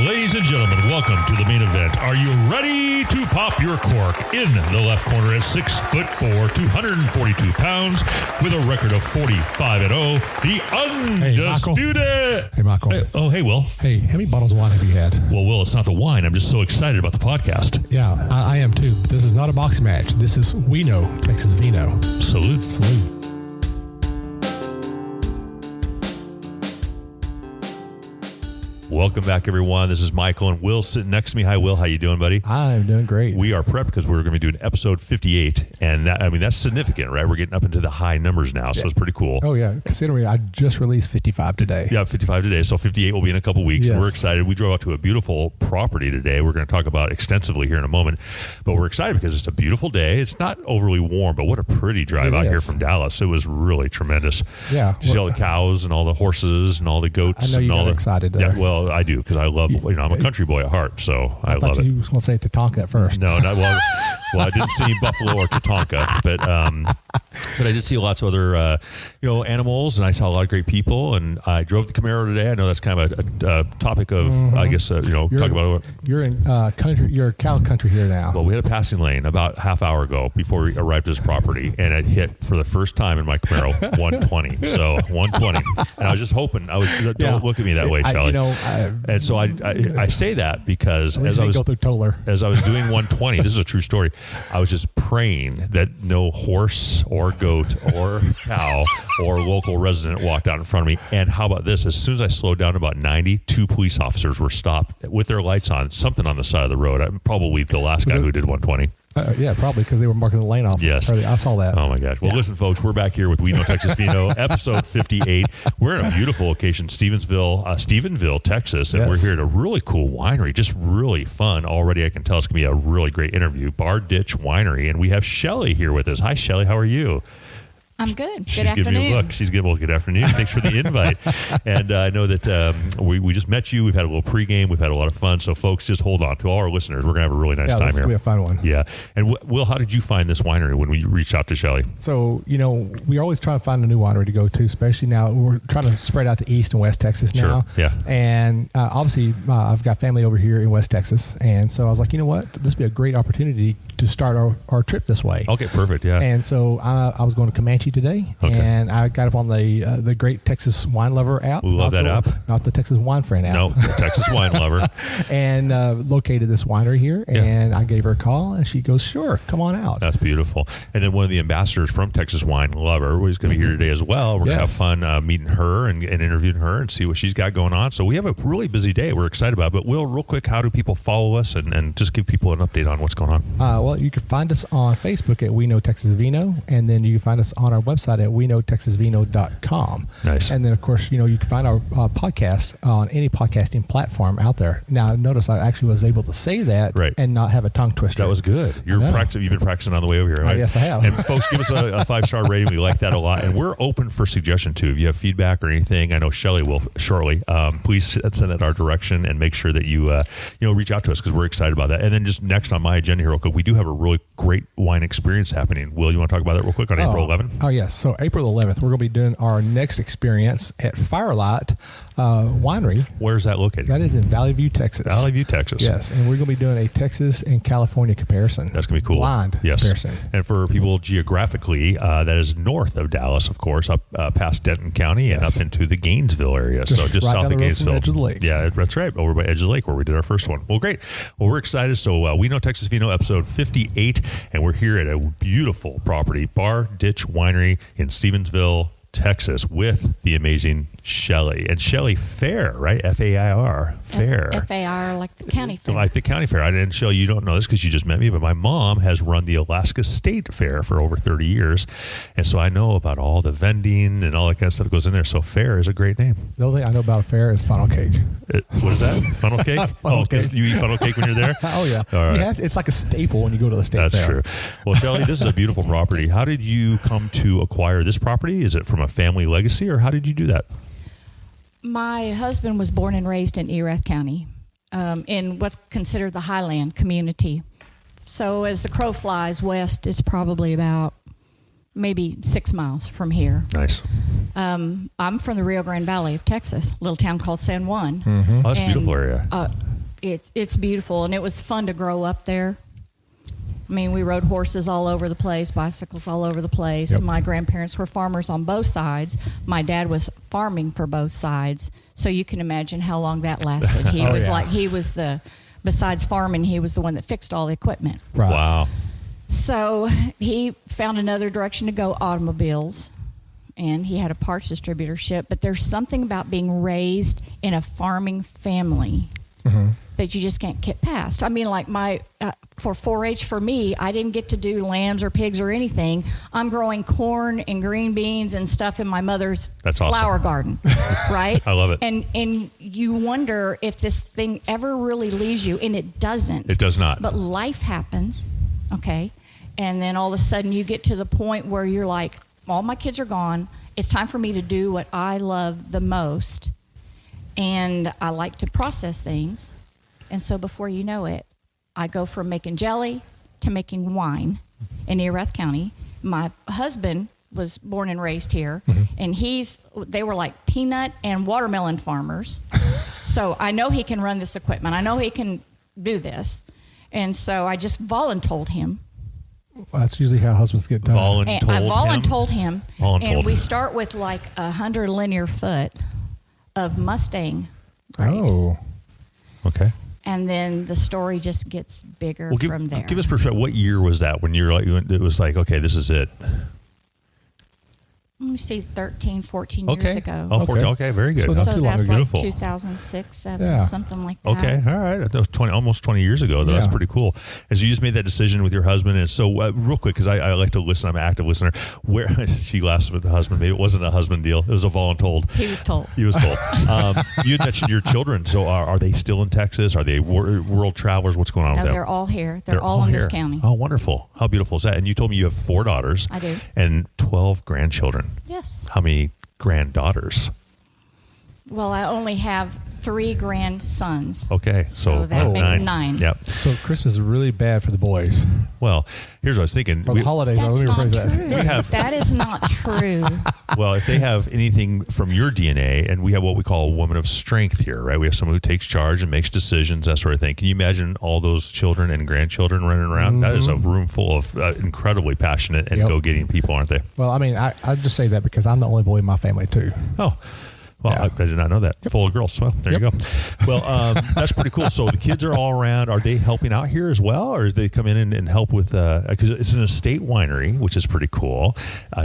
Ladies and gentlemen, welcome to the main event. Are you ready to pop your cork? In the left corner at 6'4", 242 pounds, with a record of 45-0, the undisputed. Hey, Michael. Hey, Will. Hey, how many bottles of wine have you had? Well, Will, it's not the wine. I'm just so excited about the podcast. Yeah, I am too. But this is not a boxing match. This is We Know Texas Vino. Salute. Salute. Welcome back, everyone. This is Michael and Will sitting next to me. Hi, Will. How you doing, buddy? I'm doing great. We are prepped because we're going to be doing episode 58, and that's significant, right? We're getting up into the high numbers now, so it's pretty cool. Oh, yeah. Considering I just released 55 today. Yeah, 55 today, so 58 will be in a couple weeks. Yes. And we're excited. We drove out to a beautiful property today. We're going to talk about extensively here in a moment, but we're excited because it's a beautiful day. It's not overly warm, but what a pretty drive out here from Dallas. It was really tremendous. Yeah. You see all the cows and all the horses and all the goats. I know you got excited there. Yeah, well, I do because I love, I'm a country boy at heart, so I love it. You was going to say Tatanka at first. No, not well. Well, I didn't see buffalo or Tatanka, but I did see lots of other, animals, and I saw a lot of great people. And I drove the Camaro today. I know that's kind of a topic of, I guess, talk about it. You're in country. You're cow country here now. Well, we had a passing lane about half hour ago before we arrived at this property, and it hit for the first time in my Camaro 120. So 120, and I was just hoping. Don't look at me that way, Shelly. And so I say that because as I was doing 120, this is a true story. I was just praying that no horse or goat or cow or local resident walked out in front of me. And how about this? As soon as I slowed down about 90, 2 police officers were stopped with their lights on, something on the side of the road. I'm probably the last guy who did 120. Yeah, probably because they were marking the lane off. Yes. I saw that. Oh, my gosh. Well, listen, folks, we're back here with We Know Texas Vino, episode 58. We're in a beautiful location, Stephenville, Texas, and we're here at a really cool winery, just really fun. Already, I can tell it's going to be a really great interview, Bar Ditch Winery, and we have Shelly here with us. Hi, Shelly. How are you? I'm good. She's giving me a look. She's giving good afternoon. Thanks for the invite. And I know that we just met you. We've had a little pregame. We've had a lot of fun. So, folks, just hold on. To all our listeners, we're going to have a really nice time here. It's going to be a fun one. Yeah. And, Will, how did you find this winery when we reached out to Shelly? So, we always try to find a new winery to go to, especially now. We're trying to spread out to East and West Texas now. Sure. Yeah. And obviously, I've got family over here in West Texas. And so I was like, you know what? This would be a great opportunity to start our trip this way. Okay, perfect. Yeah. And so I was going to Comanche today. Okay. And I got up on the Great Texas Wine Lover app. We love that app. Not the Texas Wine Friend app. No, the Texas Wine Lover. And located this winery here. And I gave her a call, and she goes, sure, come on out. That's beautiful. And then one of the ambassadors from Texas Wine Lover, who's going to be here today as well. We're going to have fun meeting her and interviewing her and see what she's got going on. So we have a really busy day we're excited about. But, Will, real quick, how do people follow us and just give people an update on what's going on? Well, you can find us on Facebook at We Know Texas Vino, and then you can find us on our website at WeKnowTexasVino.com. Nice. And then, of course, you can find our podcast on any podcasting platform out there. Now, notice I actually was able to say that and not have a tongue twister. That was good. You've been practicing on the way over here, right? Yes, I have. And folks, give us a 5-star rating. We like that a lot. And we're open for suggestion, too. If you have feedback or anything, I know Shelly will shortly. Please send that our direction and make sure that you reach out to us because we're excited about that. And then just next on my agenda here, real quick, we do have a really great wine experience happening. Will, you want to talk about that real quick on April 11th? Oh, yes. So April 11th, we're going to be doing our next experience at Firelight Winery. Where's that located? That is in Valley View, Texas. Valley View, Texas. Yes, and we're going to be doing a Texas and California comparison. That's going to be cool. Blind comparison. And for people geographically, that is north of Dallas, of course, up past Denton County and up into the Gainesville area. Just right south of Gainesville. Edge of the lake. Yeah, that's right. Over by Edge of the Lake where we did our first one. Well, great. Well, we're excited. So We Know Texas Vino, episode 58, and we're here at a beautiful property, Bar Ditch Winery in Stephenville, Texas, with the amazing Shelly. And Shelly Fair, right? F-A-I-R, Fair. F-A-R, like the county fair. Like the county fair. And Shelly, you don't know this because you just met me, but my mom has run the Alaska State Fair for over 30 years. And so I know about all the vending and all that kind of stuff that goes in there. So Fair is a great name. The only thing I know about a fair is funnel cake. What is that? Funnel cake? Funnel cake. You eat funnel cake when you're there? Oh, yeah. All right. It's like a staple when you go to the state fair. That's true. Well, Shelly, this is a beautiful property. How did you come to acquire this property? Is it from a family legacy, or how did you do that? My husband was born and raised in Erath County, in what's considered the Highland community. So as the crow flies west, it's probably about maybe 6 miles from here. Nice. I'm from the Rio Grande Valley of Texas, a little town called San Juan. Mm-hmm. Oh, that's a beautiful area. it's beautiful, and it was fun to grow up there. I mean, we rode horses all over the place, bicycles all over the place. Yep. My grandparents were farmers on both sides. My dad was farming for both sides. So you can imagine how long that lasted. He besides farming, he was the one that fixed all the equipment. Right. Wow. So he found another direction to go, automobiles. And he had a parts distributorship. But there's something about being raised in a farming family that you just can't get past. I mean, like for 4-H for me, I didn't get to do lambs or pigs or anything. I'm growing corn and green beans and stuff in my mother's flower garden, right? I love it. And you wonder if this thing ever really leaves you, and it doesn't. It does not. But life happens, okay? And then all of a sudden you get to the point where you're like, all my kids are gone. It's time for me to do what I love the most. And I like to process things. And so before you know it, I go from making jelly to making wine in Erath County. My husband was born and raised here, and they were like peanut and watermelon farmers. So I know he can run this equipment. I know he can do this. And so I just voluntold him. Well, that's usually how husbands get done. I voluntold him. And we start with like 100 linear foot of Mustang grapes. Oh. Okay. And then the story just gets bigger from there. Give us perspective. What year was that when you're like, it was like, okay, this is it? Let me see, 13, 14 years ago. Oh, 14. Okay, very good. So So that's like Beautiful. 2006, 7, something like that. Okay, all right. That was almost 20 years ago, though. Yeah. That's pretty cool. And so you just made that decision with your husband. And so, real quick, because I like to listen, I'm an active listener. Where she laughs with the husband. Maybe it wasn't a husband deal. It was a voluntold. He was told. He was told. You had mentioned your children. So are they still in Texas? Are they world travelers? What's going on with them? They're all here. They're all in this county. Oh, wonderful. How beautiful is that? And you told me you have 4 daughters. I do. And 12 grandchildren. Yes. How many granddaughters? Well, I only have 3 grandsons. Okay, so that makes 9. Yep. So Christmas is really bad for the boys. Well, here's what I was thinking. Or the holidays. That's let me not rephrase that. true. That is not true. Well, if they have anything from your DNA, and we have what we call a woman of strength here, right? We have someone who takes charge and makes decisions, that sort of thing. Can you imagine all those children and grandchildren running around? That is a room full of incredibly passionate and go-getting people, aren't they? Well, I mean, I just say that because I'm the only boy in my family, too. Oh. Well, Yeah. I did not know that. Full of girls. Well, there you go. Well, that's pretty cool. So the kids are all around. Are they helping out here as well? Or do they come in and help with, because it's an estate winery, which is pretty cool.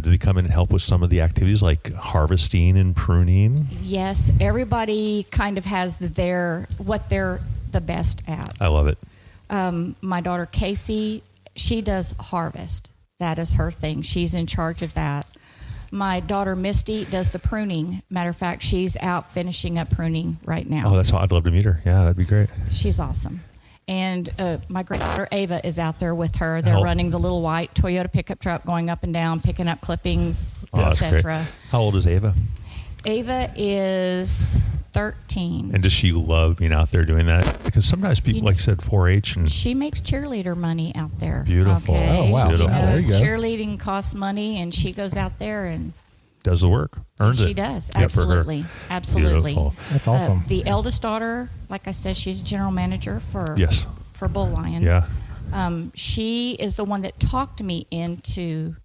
Do they come in and help with some of the activities like harvesting and pruning? Yes, everybody kind of has what they're the best at. I love it. My daughter Casey, she does harvest. That is her thing. She's in charge of that. My daughter Misty does the pruning. Matter of fact, she's out finishing up pruning right now. Oh, that's how I'd love to meet her. Yeah, that'd be great. She's awesome. And my granddaughter Ava is out there with her. They're running the little white Toyota pickup truck, going up and down, picking up clippings, etc. How old is Ava? Ava is 13. And does she love being out there doing that? Because sometimes people, like I said, 4-H. And she makes cheerleader money out there. Beautiful. Okay? Oh, wow. Beautiful. There you go. Cheerleading costs money, and she goes out there and does the work. Earns it. She does. Yeah, Absolutely. Absolutely. Beautiful. That's awesome. The eldest daughter, like I said, she's general manager for Bull Lion. Yeah. She is the one that talked me into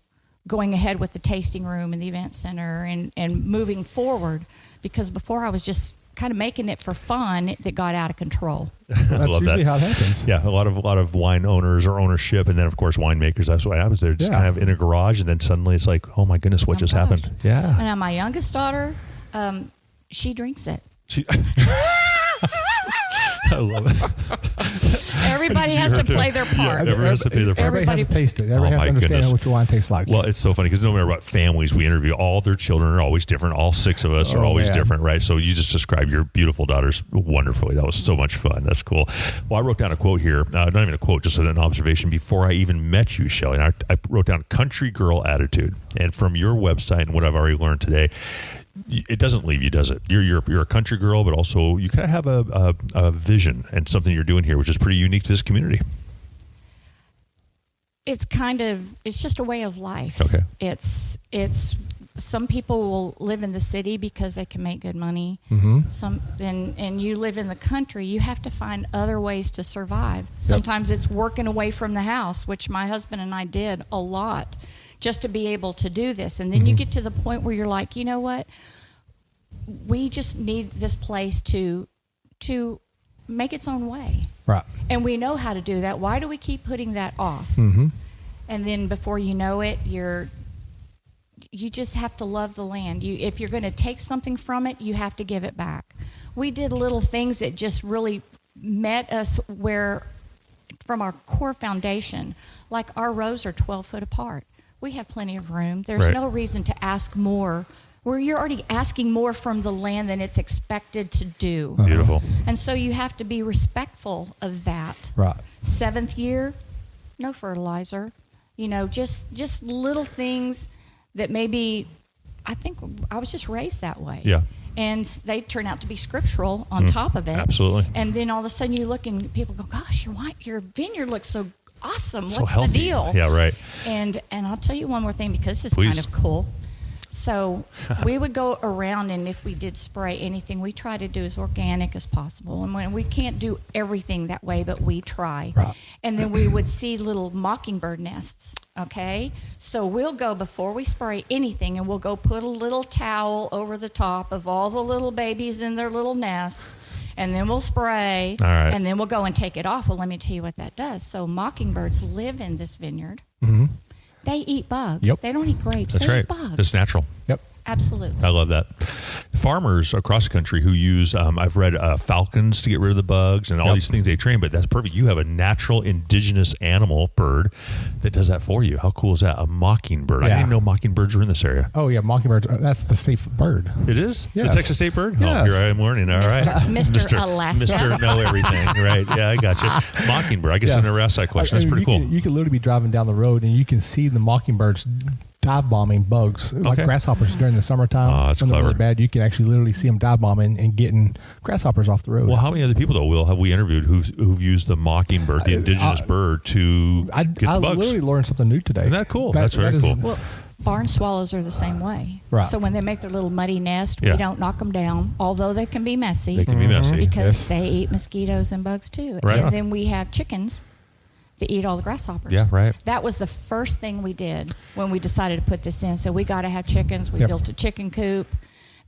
going ahead with the tasting room and the event center and moving forward, because before I was just kind of making it for fun that got out of control. That's usually how it happens. Yeah, a lot of wine owners or ownership, and then of course winemakers. That's what happens. They're just kind of in a garage, and then suddenly it's like, oh my goodness, what just happened? Yeah. And my youngest daughter, she drinks it. I love it. Everybody has to play their part. Yeah, everybody has to play their part. Everybody has to taste it. Everybody has to understand what your wine tastes like. Well, it's so funny because no matter what families we interview, all their children are always different. All 6 of us are always different, right? So you just described your beautiful daughters wonderfully. That was so much fun. That's cool. Well, I wrote down a quote here. Not even a quote, just an observation. Before I even met you, Shelly, and I wrote down country girl attitude. And from your website and what I've already learned today, it doesn't leave you, does it? You're a country girl, but also you kind of have a vision and something you're doing here, which is pretty unique to this community. It's just a way of life. Okay. It's some people will live in the city because they can make good money. And you live in the country, you have to find other ways to survive. Sometimes it's working away from the house, which my husband and I did a lot just to be able to do this. And then you get to the point where you're like, you know what? We just need this place to make its own way. Right. And we know how to do that. Why do we keep putting that off? And then before you know it, you just have to love the land. If you're going to take something from it, you have to give it back. We did little things that just really met us from our core foundation, like our rows are 12 foot apart. We have plenty of room. There's no reason to ask more where you're already asking more from the land than it's expected to do. Beautiful. And so you have to be respectful of that. Right. 7th year, no fertilizer. Just little things that maybe, I think I was just raised that way. Yeah. And they turn out to be scriptural on top of it. Absolutely. And then all of a sudden you look and people go, gosh, your vineyard looks so awesome. So What's healthy. the deal? Yeah, right. And I'll tell you one more thing because this is Please. kind of cool. So we would go around, and if we did spray anything, we try to do as organic as possible. And when we can't do everything that way, but we try. Right. And then we would see little mockingbird nests, okay? So we'll go, before we spray anything, and we'll go put a little towel over the top of all the little babies in their little nests, and then we'll spray, all right. and then we'll go and take it off. Well, let me tell you what that does. So mockingbirds live in this vineyard. They eat bugs. Yep. They don't eat grapes. That's they right. eat bugs. It's natural. Yep. Absolutely. I love that. Farmers across the country who use, I've read falcons to get rid of the bugs and all these things they train, but that's perfect. You have a natural indigenous animal bird that does that for you. How cool is that? A mockingbird. I didn't even know mockingbirds were in this area. Oh, yeah. Mockingbirds. That's the safe bird. It is? Yes. The Texas State bird? Yes. Oh, here I am learning. All right. Mr. Alaska. Mr. Know Everything. Right. Yeah, I got you. Mockingbird. I guess I'm going to ask that question. That's pretty cool. You can literally be driving down the road and you can see the mockingbirds dive bombing bugs like grasshoppers during the summertime. Oh, that's when they're clever. really bad, you can actually literally see them dive bombing and getting grasshoppers off the road. Well, how many other people, though, Will, have we interviewed who've used the mockingbird, the indigenous bird, to get the bugs? I literally learned something new today. Isn't that cool? That's very cool. Well, barn swallows are the same way. Right. So when they make their little muddy nest, we don't knock them down, although they can be messy. They can be messy. Because they eat mosquitoes and bugs, too. Right And on. then we have chickens to eat all the grasshoppers. Yeah, right. That was the first thing we did when we decided to put this in. So we got to have chickens. We built a chicken coop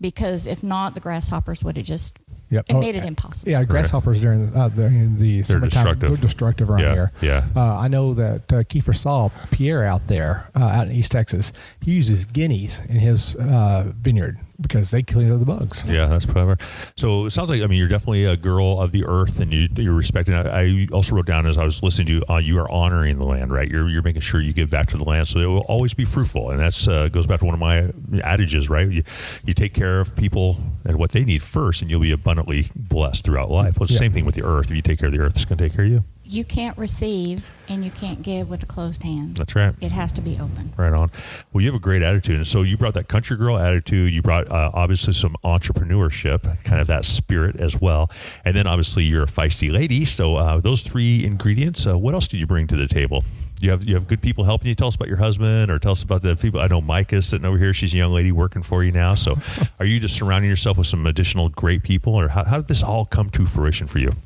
because if not, the grasshoppers would have just it made it impossible. Yeah, grasshoppers during the summertime, they're destructive around here. Yeah. I know that Kiefer saw Pierre out there out in East Texas. He uses guineas in his vineyard because they clean up the bugs. Yeah, that's clever. So it sounds like, you're definitely a girl of the earth, and you're respecting it. I also wrote down as I was listening to you, you are honoring the land, right? You're making sure you give back to the land so it will always be fruitful. And that's goes back to one of my adages, right? You take care of people and what they need first, and you'll be abundantly blessed throughout life. Well, it's the same thing with the earth. If you take care of the earth, it's going to take care of you. You can't receive and you can't give with a closed hand. That's right. It has to be open. Right on. Well, you have a great attitude. And so you brought that country girl attitude. You brought obviously some entrepreneurship, kind of that spirit as well. And then obviously you're a feisty lady. So those three ingredients, what else did you bring to the table? You have good people helping you. Tell us about your husband, or tell us about the people. I know Micah's sitting over here. She's a young lady working for you now. So are you just surrounding yourself with some additional great people, or how did this all come to fruition for you?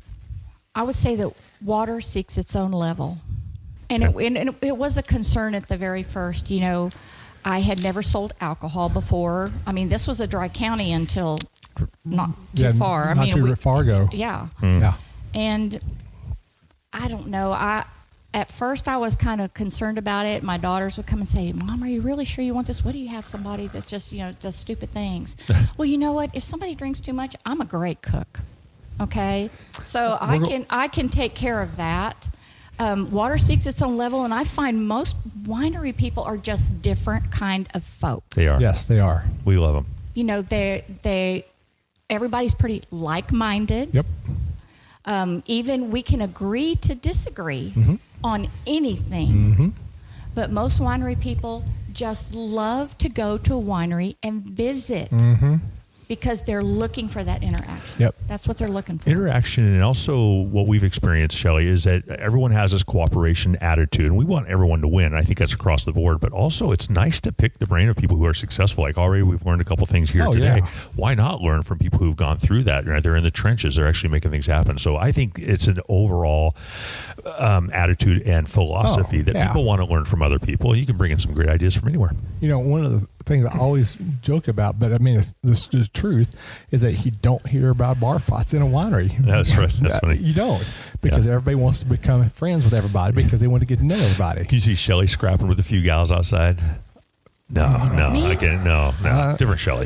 I would say that water seeks its own level. And it was a concern at the very first. I had never sold alcohol before. This was a dry county until not too far. Not too far ago. Yeah. Yeah. And I don't know. At first I was kind of concerned about it. My daughters would come and say, Mom, are you really sure you want this? What do you have somebody that's just, does stupid things? Well, you know what? If somebody drinks too much, I'm a great cook. Okay? So I can take care of that. Water seeks its own level, and I find most winery people are just different kind of folk. They are. Yes, they are. We love them. Everybody's pretty like-minded. Yep. Even we can agree to disagree on anything. But most winery people just love to go to a winery and visit. because they're looking for that interaction. Yep. That's what they're looking for. Interaction, and also what we've experienced, Shelly, is that everyone has this cooperation attitude, and we want everyone to win. And I think that's across the board. But also, it's nice to pick the brain of people who are successful. Like already, we've learned a couple things here today. Yeah. Why not learn from people who've gone through that? Right? They're in the trenches. They're actually making things happen. So I think it's an overall attitude and philosophy that people want to learn from other people. You can bring in some great ideas from anywhere. You know, one of the things I always joke about, but I mean, it's the truth, is that you don't hear about bar fights in a winery. That's right. That's funny. You don't, because everybody wants to become friends with everybody because they want to get to know everybody. Can you see Shelly scrapping with a few gals outside? No, I can't. No, different Shelly.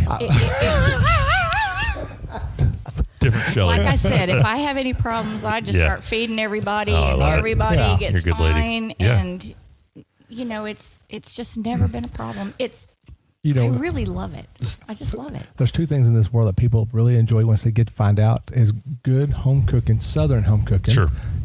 Different Shelly. Like I said, if I have any problems, I just start feeding everybody, and everybody gets fine. And you know, it's just never been a problem. I really love it. I just love it. There's two things in this world that people really enjoy once they get to find out is good home cooking, Southern home cooking,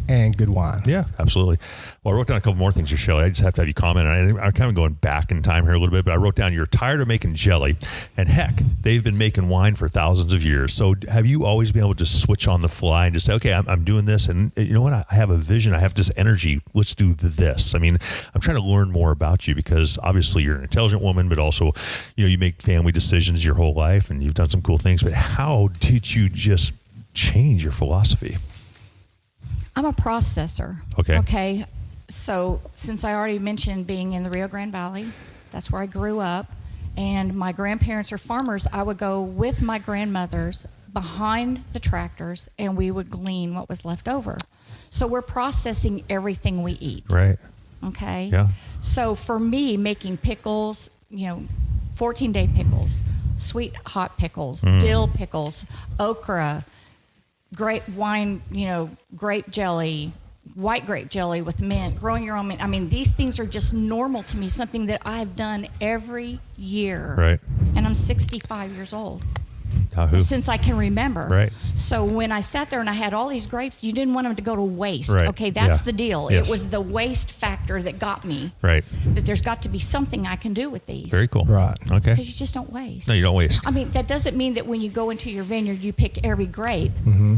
and good wine. Yeah, absolutely. Well, I wrote down a couple more things here, Shelly. I just have to have you comment. I'm kind of going back in time here a little bit, but I wrote down you're tired of making jelly, and heck, they've been making wine for thousands of years. So have you always been able to just switch on the fly and just say, okay, I'm doing this, and you know what? I have a vision. I have this energy. Let's do this. I mean, I'm trying to learn more about you because obviously you're an intelligent woman, but also, you know, you make family decisions your whole life, and you've done some cool things. But how did you just change your philosophy? I'm a processor. Okay. So since I already mentioned being in the Rio Grande Valley, that's where I grew up, and my grandparents are farmers, I would go with my grandmothers behind the tractors, and we would glean what was left over. So we're processing everything we eat. Right. Okay. Yeah. So for me, making pickles, 14-day pickles, sweet hot pickles, dill pickles, okra, grape wine, grape jelly, white grape jelly with mint, growing your own mint. I mean, these things are just normal to me, something that I've done every year. Right. And I'm 65 years old. Since I can remember. Right. So when I sat there and I had all these grapes, you didn't want them to go to waste. Right. Okay, that's the deal. Yes. It was the waste factor that got me. Right. That there's got to be something I can do with these. Very cool. Right. Okay. Because you just don't waste. No, you don't waste. I mean, that doesn't mean that when you go into your vineyard, you pick every grape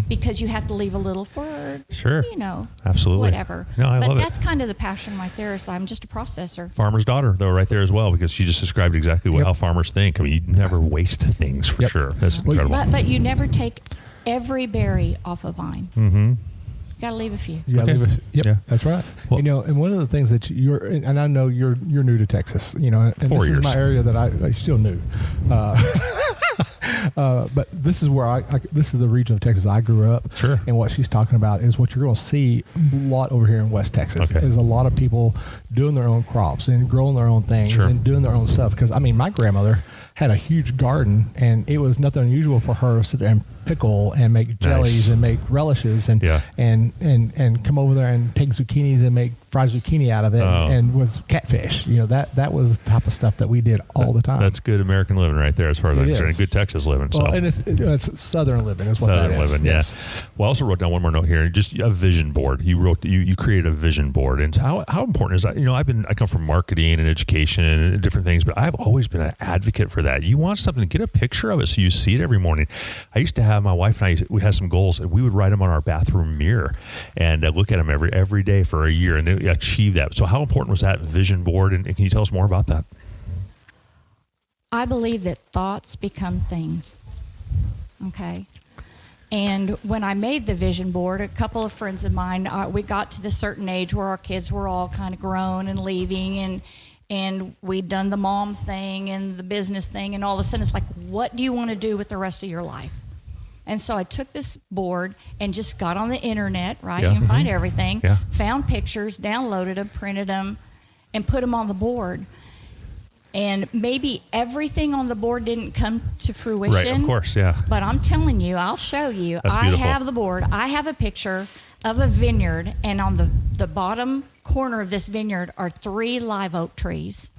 because you have to leave a little for, Absolutely. whatever. No, I love it. But that's kind of the passion right there, is I'm just a processor. Farmer's daughter, though, right there as well, because she just described exactly how farmers think. I mean, you never waste things for sure. That's incredible. But you never take every berry off a vine. Mm-hmm. You got to leave a few. You got to leave a, Yeah. That's right. Well, and one of the things that and I know you're new to Texas, and 4 this years. is my area that I still new. But this is where this is the region of Texas I grew up. Sure. And what she's talking about is what you're going to see a lot over here in West Texas. Okay. Is a lot of people doing their own crops and growing their own things and doing their own stuff. Because, I mean, my grandmother had a huge garden, and it was nothing unusual for her to sit there and pickle and make jellies and make relishes and come over there and take zucchinis and make fried zucchini out of it and with catfish. That was the type of stuff that we did all the time. That's good American living right there, as far as I'm concerned. Good Texas living. Well, and it's Southern living is what Southern that is. living, yes. Well, I also wrote down one more note here. Just a vision board. You created a vision board, and how important is that? I come from marketing and education and different things, but I've always been an advocate for that. You want something, get a picture of it so you see it every morning. I used to have my wife and I, we had some goals, and we would write them on our bathroom mirror and look at them every day for a year and then achieve that. So how important was that vision board, and can you tell us more about that? I believe that thoughts become things. Okay. And when I made the vision board, a couple of friends of mine, we got to the certain age where our kids were all kind of grown and leaving, and we'd done the mom thing and the business thing, and all of a sudden it's like, what do you want to do with the rest of your life? And so I took this board and just got on the internet, right? You can find everything. Yeah. Found pictures, downloaded them, printed them, and put them on the board. And maybe everything on the board didn't come to fruition. Right, of course, yeah. But I'm telling you, I'll show you. That's beautiful. I have the board. I have a picture of a vineyard, and on the bottom corner of this vineyard are 3 live oak trees.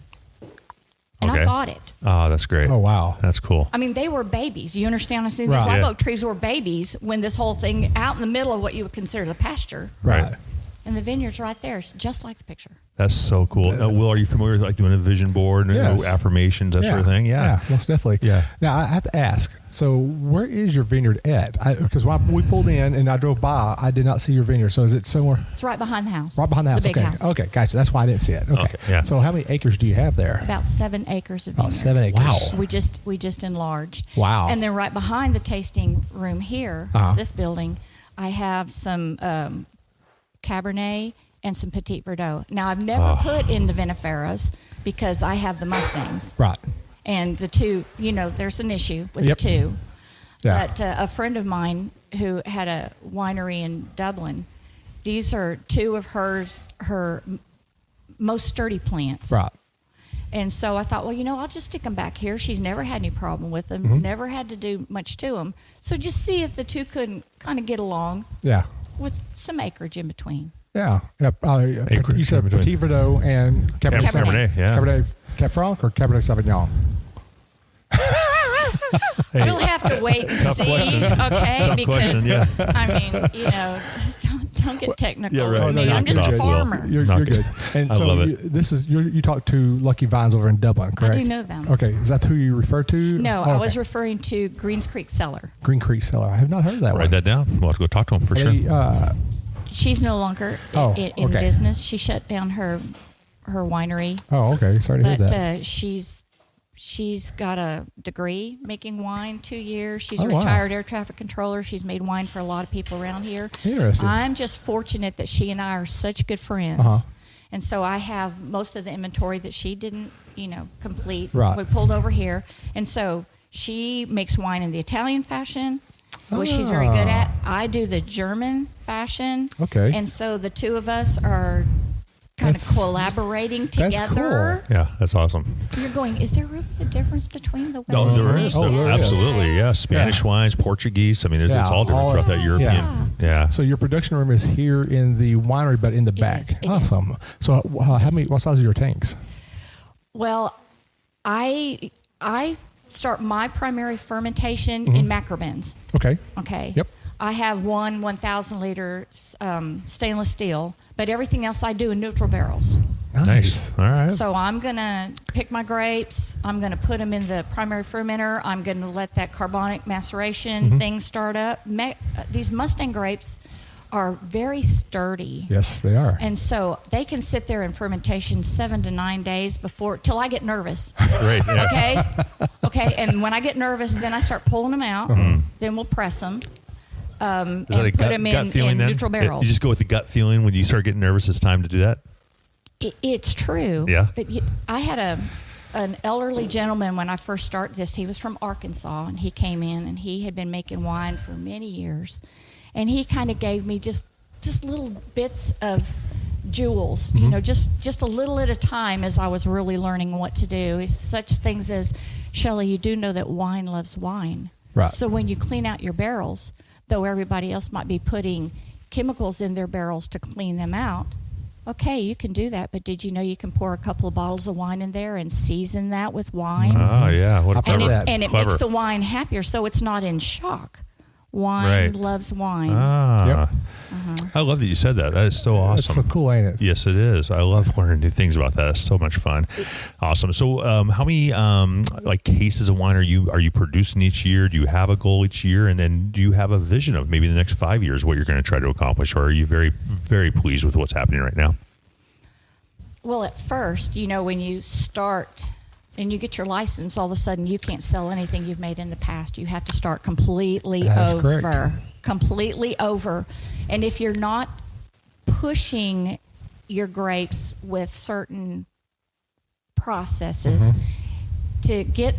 And I bought it. Oh, that's great. Oh, wow. That's cool. I mean, they were babies. You understand? These live oak trees were babies when this whole thing out in the middle of what you would consider the pasture. Right. And the vineyard's right there. It's just like the picture. That's so cool. Now, Will, are you familiar with like doing a vision board and affirmations, that sort of thing? Yeah, most definitely. Yeah. Now, I have to ask, so where is your vineyard at? Because when we pulled in and I drove by, I did not see your vineyard. So is it somewhere? It's right behind the house. Right behind the house. The big house. Okay, gotcha. That's why I didn't see it. Okay. Yeah. So how many acres do you have there? About 7 acres of vineyard. 7 acres. Wow. We just enlarged. Wow. And then right behind the tasting room here, this building, I have some Cabernet and some Petit Verdot. Now, I've never put in the Viniferas because I have the Mustangs. Right. And the two, there's an issue with the two. Yeah. But a friend of mine who had a winery in Dublin, these are two of her most sturdy plants. Right. And so I thought, well, I'll just stick them back here. She's never had any problem with them, never had to do much to them. So just see if the two couldn't kind of get along. Yeah. With some acreage in between. Yeah. You said Petit Verdot and Cabernet. Cabernet, yeah. Cabernet Cab Franc or Cabernet Sauvignon? We'll have to wait and see. Question. Okay, Tough because question, don't get technical Yeah, right. with me. No, I'm just a good. farmer. You're good. And I so love it. You talked to Lucky Vines over in Dublin, correct? I do know them. Okay, is that who you refer to? No, I was referring to Greens Creek Cellar. Green Creek Cellar. I have not heard of that one. Write that down. We'll have to go talk to him for sure. She's no longer in business. She shut down her winery. Oh, okay. Sorry to hear that. But she's got a degree making wine, 2 years. She's a wow. retired air traffic controller. She's made wine for a lot of people around here. Interesting. I'm just fortunate that she and I are such good friends. And so I have most of the inventory that she didn't, complete. Right. We pulled over here. And so she makes wine in the Italian fashion, which she's very good at. I do the German fashion. Okay. And so the two of us are kind of collaborating together. That's cool. Yeah, that's awesome. You're going, is there really a difference between the way No, there is. there is. Absolutely, yeah. Spanish wines, Portuguese. I mean, it's all different throughout that European. Yeah. So your production room is here in the winery, but in the back. It awesome. is. So what size are your tanks? Well, I start my primary fermentation in macro bins. Okay. Okay. Yep. I have 1,000 liter stainless steel, but everything else I do in neutral barrels. Nice. All right. So I'm going to pick my grapes. I'm going to put them in the primary fermenter. I'm going to let that carbonic maceration thing start up. These Mustang grapes are very sturdy. Yes, they are. And so they can sit there in fermentation 7 to 9 days till I get nervous. Great. Yeah. Okay. And when I get nervous, then I start pulling them out. Then we'll press them. And Is that a put them gut feeling in then? neutral barrels. You just go with the gut feeling when you start getting nervous. It's time to do that. It's true. Yeah. But I had an elderly gentleman when I first started this. He was from Arkansas, and he came in, and he had been making wine for many years. And he kind of gave me just little bits of jewels, just a little at a time as I was really learning what to do. It's such things as, Shelly, you do know that wine loves wine. Right. So when you clean out your barrels, though everybody else might be putting chemicals in their barrels to clean them out, okay, you can do that, but did you know you can pour a couple of bottles of wine in there and season that with wine? Oh, yeah. What a clever. And it makes the wine happier, so it's not in shock. Wine loves wine. Yep. I love that you said that. That is so awesome. That's so cool, ain't it? Yes, it is. I love learning new things about that. It's so much fun. Awesome. So, how many cases of wine are you producing each year? Do you have a goal each year, and then do you have a vision of maybe the next 5 years what you're going to try to accomplish, or are you very, very pleased with what's happening right now? Well, at first, when you start and you get your license, all of a sudden you can't sell anything you've made in the past. You have to start completely over. Correct. Completely over. And if you're not pushing your grapes with certain processes to get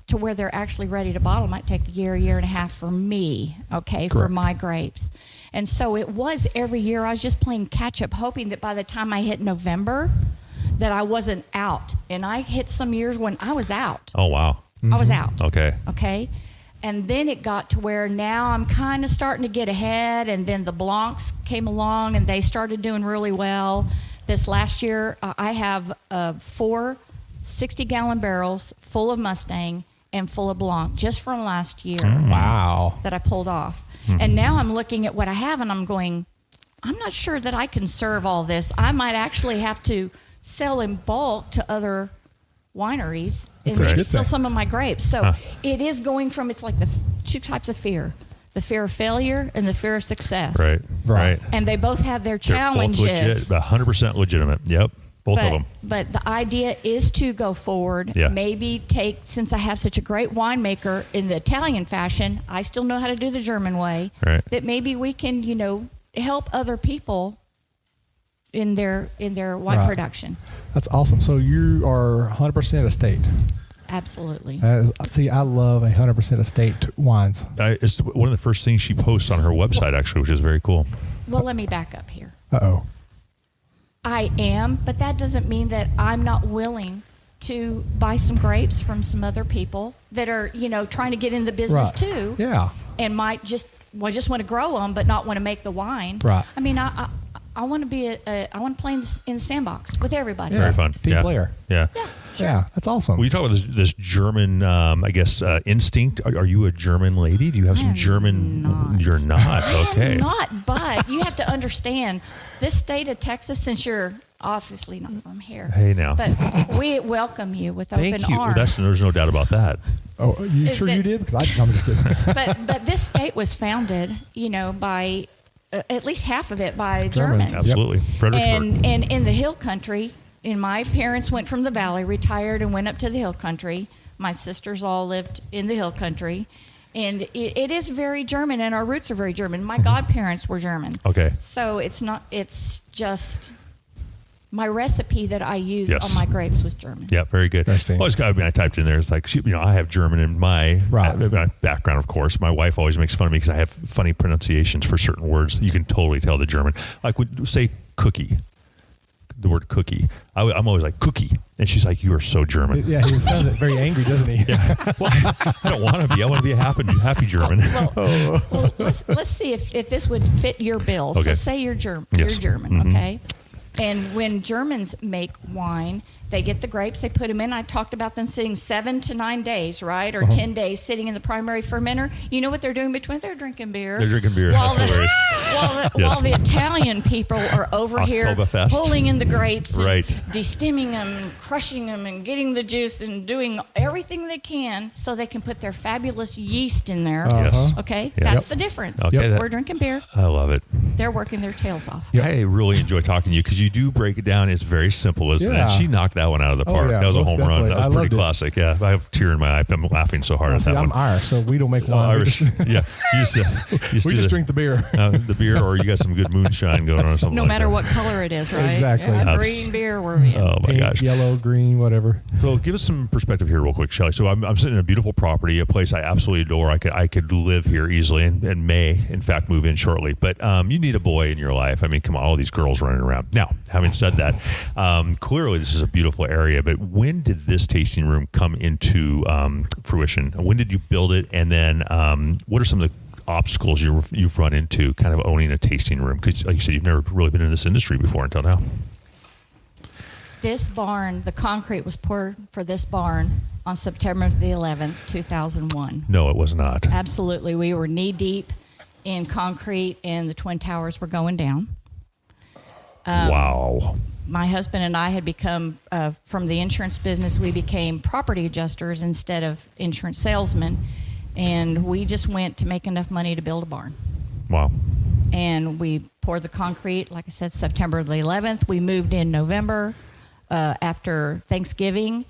to where they're actually ready to bottle, might take a year and a half for me, okay, for my grapes. And so it was every year I was just playing catch up, hoping that by the time I hit November that I wasn't out. And I hit some years when I was out. Oh, wow. I was out. Okay. And then it got to where now I'm kind of starting to get ahead, and then the Blancs came along and they started doing really well. This last year, I have 4 60-gallon barrels full of Mustang and full of Blanc just from last year. Wow. That I pulled off. And now I'm looking at what I have and I'm going, I'm not sure that I can serve all this. I might actually have to sell in bulk to other wineries and maybe sell some of my grapes. So it is going from, it's like the two types of fear. The fear of failure and the fear of success. Right. And they both have their challenges. They're both 100% legitimate. Yep. Both of them. But the idea is to go forward. Yeah. Maybe since I have such a great winemaker in the Italian fashion, I still know how to do the German way. Right. That maybe we can, help other people in their wine production. That's awesome. So you are 100% estate. Absolutely. I love 100% estate wines. It's one of the first things she posts on her website, actually, which is very cool. Well, let me back up here. Uh-oh. I am, but that doesn't mean that I'm not willing to buy some grapes from some other people that are, trying to get in the business too. Yeah. And might just want to grow them, but not want to make the wine. Right. I mean, I want to I want to play in the sandbox with everybody. Yeah. Very fun. Team player. Yeah. Yeah. Sure. Yeah, that's awesome. Well, you talk about this German, instinct. Are you a German lady? Do you have some German? Not. You're not. Okay. I'm not, but you have to understand this state of Texas, since you're obviously not from here. Hey, now. But we welcome you with Thank open you. arms. There's no doubt about that. Oh, you sure you did? Because I'm just kidding. But this state was founded, by at least half of it by Germans. Absolutely. Fredericksburg. And in the hill country, and my parents went from the valley, retired, and went up to the hill country. My sisters all lived in the hill country. And it is very German, and our roots are very German. My godparents were German. Okay. So it's just my recipe that I use on my grapes was German. Yeah, very good. Well, I typed in there. It's like, I have German in my background, of course. My wife always makes fun of me because I have funny pronunciations for certain words. You can totally tell the German. Like, say cookie. The word cookie. I'm always like, cookie. And she's like, you are so German. Yeah, he sounds very angry, doesn't he? Yeah. Well, I don't want to be. I want to be a happy German. Well, let's see if this would fit your bill. Okay. So say you're German, okay? And when Germans make wine, they get the grapes, they put them in. I talked about them sitting 7 to 9 days, right? Or 10 days sitting in the primary fermenter. You know what they're doing between? They're drinking beer. They're drinking beer. While the Italian people are over here pulling in the grapes, right, destemming them, crushing them, and getting the juice and doing everything they can so they can put their fabulous yeast in there. Yes. Okay? Yeah. That's the difference. Okay, We're drinking beer. I love it. They're working their tails off. Yeah. I really enjoy talking to you because you do break it down. It's very simple, isn't it? She knocked that one out of the park. Yeah, that was a home run. That was pretty classic. It. Yeah, I have a tear in my eye. I'm laughing so hard at that one. I'm Irish, so we don't make wine. Irish. Yeah. We just drink the beer. The beer, or you got some good moonshine going on or something. No like matter that. what color it is, right? Exactly. Yeah, green beer, we're in. Oh my gosh. Yellow, green, whatever. So give us some perspective here real quick, Shelly. So I'm sitting in a beautiful property, a place I absolutely adore. I could live here easily and may, in fact, move in shortly. But you need a boy in your life. I mean, come on, all these girls running around. Now, having said that, clearly this is a beautiful area, but when did this tasting room come into fruition? When did you build it? And then what are some of the obstacles you've run into kind of owning a tasting room? Because like you said, you've never really been in this industry before until now. This barn, the concrete was poured for this barn on September the 11th, 2001. No, it was not. Absolutely. We were knee deep in concrete and the Twin Towers were going down. Wow. My husband and I had become, from the insurance business, we became property adjusters instead of insurance salesmen. And we just went to make enough money to build a barn. Wow. And we poured the concrete, like I said, September the 11th. We moved in November after Thanksgiving.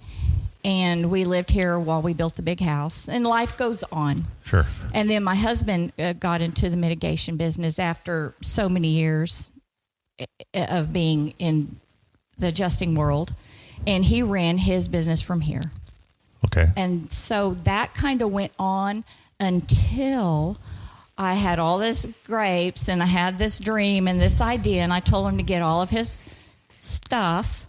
And we lived here while we built the big house. And life goes on. Sure. And then my husband got into the mitigation business after so many years of being in the adjusting world. And he ran his business from here. Okay. And so that kind of went on until I had all this grapes and I had this dream and this idea. And I told him to get all of his stuff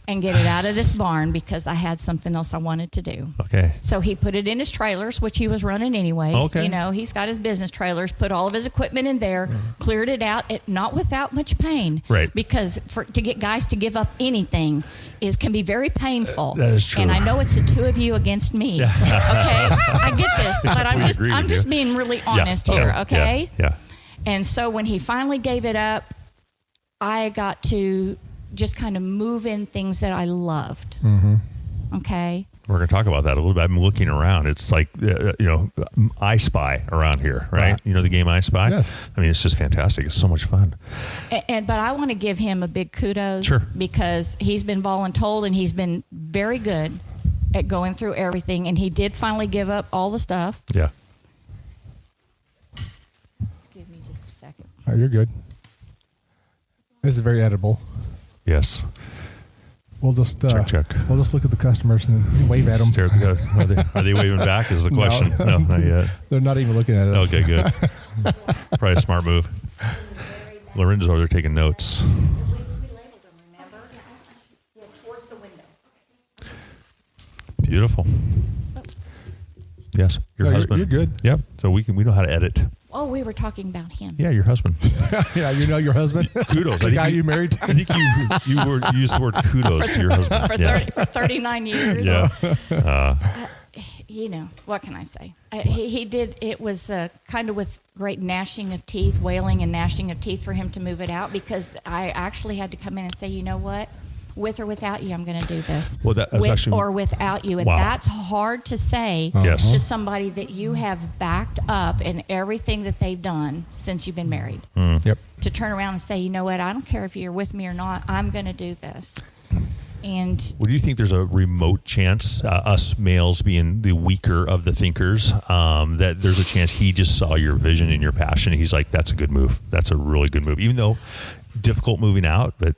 and get it out of this barn because I had something else I wanted to do. Okay. So he put it in his trailers, which he was running anyways. Okay. You know, he's got his business trailers, put all of his equipment in there, cleared it out, not without much pain. Right. Because to get guys to give up anything can be very painful. That is true. And I know it's the two of you against me. Okay. I get this, but I'm just being really honest here. Okay. Yeah. And so when he finally gave it up, I got to just kind of move in things that I loved. Okay. We're going to talk about that a little bit. I'm looking around. It's like, I Spy around here, right? You know the game I Spy? Yes. I mean, it's just fantastic. It's so much fun. But I want to give him a big kudos. Sure. Because he's been voluntold and he's been very good at going through everything. And he did finally give up all the stuff. Yeah. Excuse me just a second. Oh, you're good. This is very edible. Yes. We'll just check. We'll just look at the customers and wave at them. Stare at the guy. Are they waving back? Is the question? No, not yet. They're not even looking at us. Okay, good. Probably a smart move. Lorenzo's over there taking notes. We labeled them, remember? Yeah, towards the window. Beautiful. Yes, your husband. You're good. Yep. So we know how to edit. Oh, we were talking about him. Yeah, your husband. Yeah, you know your husband. Kudos. The guy you married. I think you used the word kudos to your husband. For 39 years. Yeah. What can I say? He did. It was kind of with great gnashing of teeth, wailing and gnashing of teeth for him to move it out, because I actually had to come in and say, you know what? With or without you, I'm going to do this. Well, that was actually, or without you. And wow. That's hard to say to somebody that you have backed up in everything that they've done since you've been married. Yep. To turn around and say, you know what, I don't care if you're with me or not, I'm going to do this. And well, do you think there's a remote chance, us males being the weaker of the thinkers, that there's a chance he just saw your vision and your passion? He's like, that's a good move. That's a really good move. Even though difficult moving out, but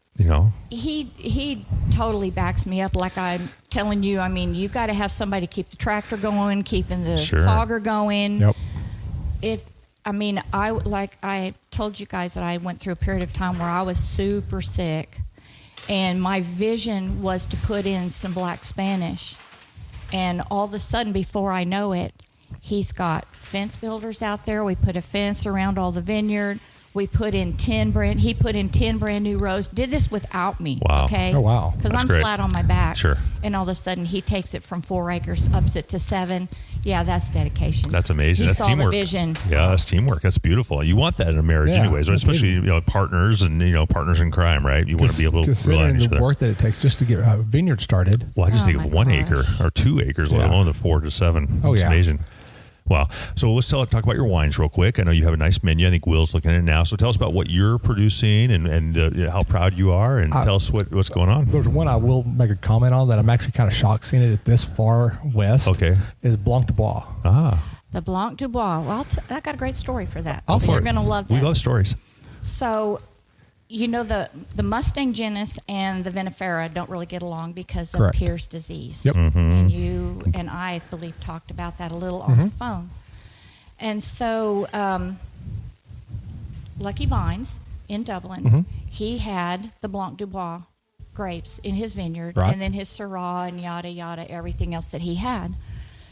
he totally backs me up. Like I'm telling you, I mean, you've got to have somebody to keep the tractor going, keeping the fogger going. Yep. I told you guys that I went through a period of time where I was super sick, and my vision was to put in some black Spanish, and all of a sudden, before I know it, he's got fence builders out there. We put a fence around all the vineyard. We put in 10 brand new rows. Did this without me. Wow. Okay. Oh, wow. Because I'm great. flat on my back. Sure. And all of a sudden he takes it from 4 acres, ups it to 7. Yeah, that's dedication. That's amazing. He That's saw teamwork. the vision. Yeah, that's teamwork. That's beautiful. You want that in a marriage, anyways, especially partners and partners in crime, right? You want to be able to rely on each other. Considering the work that it takes just to get a vineyard started. Well, I just think of 1 acre or 2 acres, let alone the 4 to 7. It's amazing. Wow. So let's talk about your wines real quick. I know you have a nice menu. I think Will's looking at it now. So tell us about what you're producing and how proud you are, and tell us what's going on. There's one I will make a comment on that I'm actually kind of shocked seeing it at this far west. Okay. Is Blanc de Bois. The Blanc du Bois. Well, I got a great story for that. Also, you're going to love this. We love stories. So, the Mustang genus and the vinifera don't really get along because of Pierce disease. Yep. Mm-hmm. And you and I believe talked about that a little on the phone. And so, Lucky Vines in Dublin, he had the Blanc du Bois grapes in his vineyard, and then his Syrah and yada yada, everything else that he had.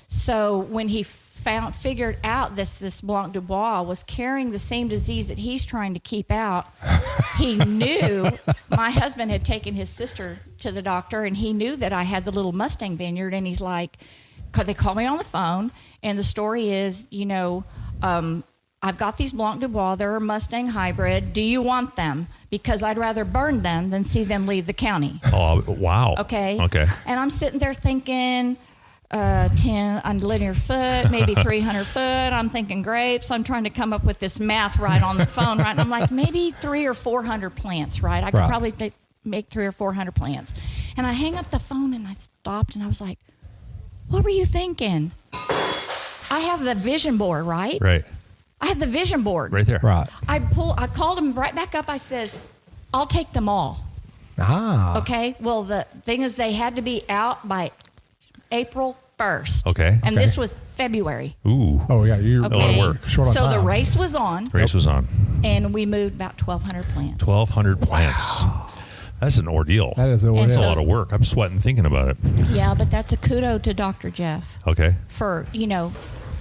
So when he figured out this Blanc du Bois was carrying the same disease that he's trying to keep out, he knew my husband had taken his sister to the doctor, and he knew that I had the little Mustang vineyard, and he's like, they called me on the phone, and the story is, I've got these Blanc du Bois, they're a Mustang hybrid. Do you want them? Because I'd rather burn them than see them leave the county. Oh, wow. Okay. Okay. And I'm sitting there thinking, 10 on linear foot, maybe 300 foot. I'm thinking grapes. I'm trying to come up with this math right on the phone, right? And I'm like, maybe 300 or 400 plants, right? I could probably make 300 or 400 plants. And I hang up the phone and I stopped and I was like, what were you thinking? I have the vision board, right? Right. I had the vision board. Right there. Right. I called him right back up. I says, I'll take them all. Okay. Well, the thing is they had to be out by April 1st. Okay. And this was February. Ooh. Oh, yeah. You're a lot of work. Short on so time. the race was on. And we moved about 1,200 plants. 1,200 plants. That's an ordeal. That is an ordeal. That's a lot of work. I'm sweating thinking about it. Yeah, but that's a kudo to Dr. Jeff. Okay. For,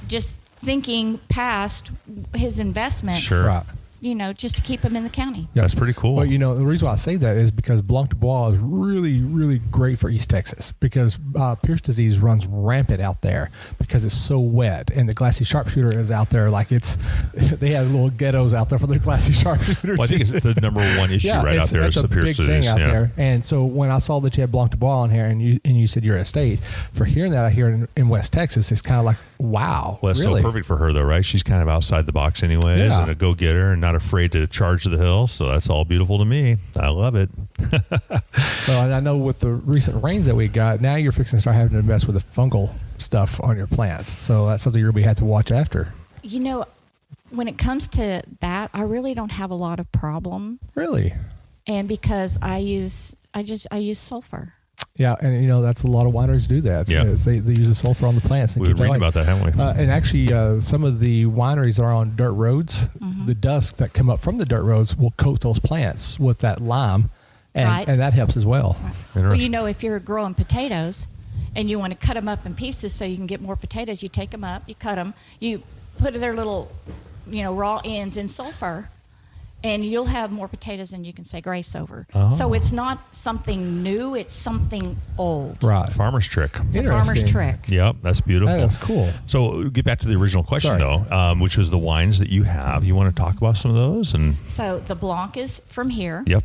just thinking past his investment. Sure. Right. just to keep them in the county. Yeah, that's pretty cool. But the reason why I say that is because Blanc de Bois is really, really great for East Texas because Pierce disease runs rampant out there because it's so wet, and the glassy sharpshooter is out there like they have little ghettos out there for the glassy sharpshooter. Well, I think it's the number one issue out there is the Pierce disease. Thing out there. And so when I saw that you had Blanc de Bois on here, and you said you're a state, for hearing that out here in West Texas, it's kind of like, wow. Well, it's really? So perfect for her though, right? She's kind of outside the box anyways, and a go-getter, and not afraid to charge the hill. So that's all beautiful to me. I love it. Well, and I know with the recent rains that we got, now you're fixing to start having to mess with the fungal stuff on your plants. So that's something you're going to have to watch after. When it comes to that, I really don't have a lot of problem. Really? And because I use sulfur. Yeah, and that's a lot of wineries do that. Yeah, they use the sulfur on the plants. We've been reading about that, haven't we? And actually, some of the wineries that are on dirt roads, the dust that come up from the dirt roads will coat those plants with that lime, and that helps as well. Right. Well, if you're growing potatoes and you want to cut them up in pieces so you can get more potatoes, you take them up, you cut them, you put their little, raw ends in sulfur, and you'll have more potatoes than you can say grace over. Oh. So it's not something new, it's something old. Right. Farmer's trick. It's a farmer's trick. Yep, that's beautiful. That is cool. So get back to the original question, though, which was the wines that you have. You want to talk about some of those? So the Blanc is from here. Yep.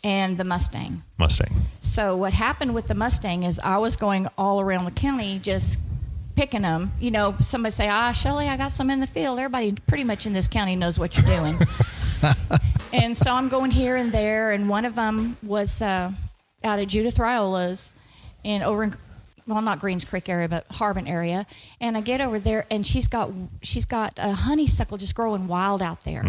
And the Mustang. So what happened with the Mustang is I was going all around the county just picking them. Somebody say, Shelly, I got some in the field. Everybody pretty much in this county knows what you're doing. And so I'm going here and there, and one of them was out at Judith Riola's over in, not Greens Creek area, but Harbin area. And I get over there, and she's got a honeysuckle just growing wild out there.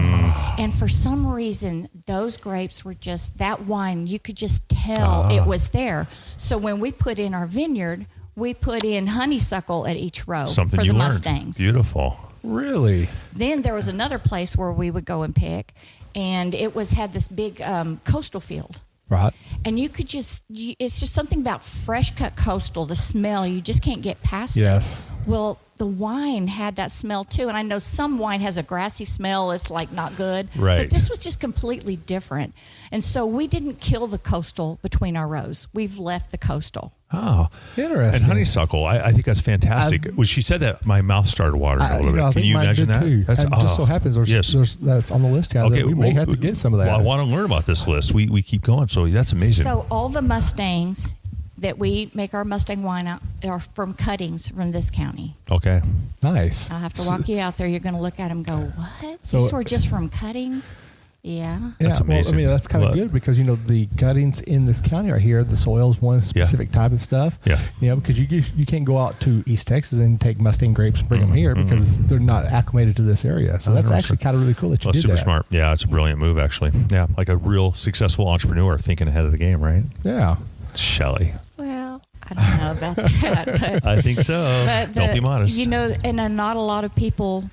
And for some reason, those grapes were just, that wine, you could just tell it was there. So when we put in our vineyard, we put in honeysuckle at each row for the Mustangs. Beautiful. Really? Then there was another place where we would go and pick, and it had this big coastal field. Right. And you could it's just something about fresh cut coastal, the smell, you just can't get past it. Yes. Well, the wine had that smell too. And I know some wine has a grassy smell. It's like not good. Right. But this was just completely different. And so we didn't kill the coastal between our rows. We've left the coastal. Oh, interesting. And honeysuckle, I think that's fantastic. When she said that, my mouth started watering a little bit. Can you imagine that? Too. That's just so happens that's on the list. Okay, we may have to get some of that. Well, I want to learn about this list. We keep going, so that's amazing. So all the Mustangs that we make our Mustang wine out are from cuttings from this county. Okay. Nice. I'll have to walk you out there. You're going to look at them and go, what? These were just from cuttings? Yeah. That's amazing. Well, that's kind of good because, the cuttings in this county right here, the soil's one specific type of stuff. Yeah. Because you can't go out to East Texas and take Mustang grapes and bring them here because they're not acclimated to this area. So that's actually kind of really cool that you did that. Super smart. Yeah, it's a brilliant move, actually. Yeah, like a real successful entrepreneur thinking ahead of the game, right? Yeah. Shelly. Well, I don't know about that. But, I think so. Don't be modest. And not a lot of people...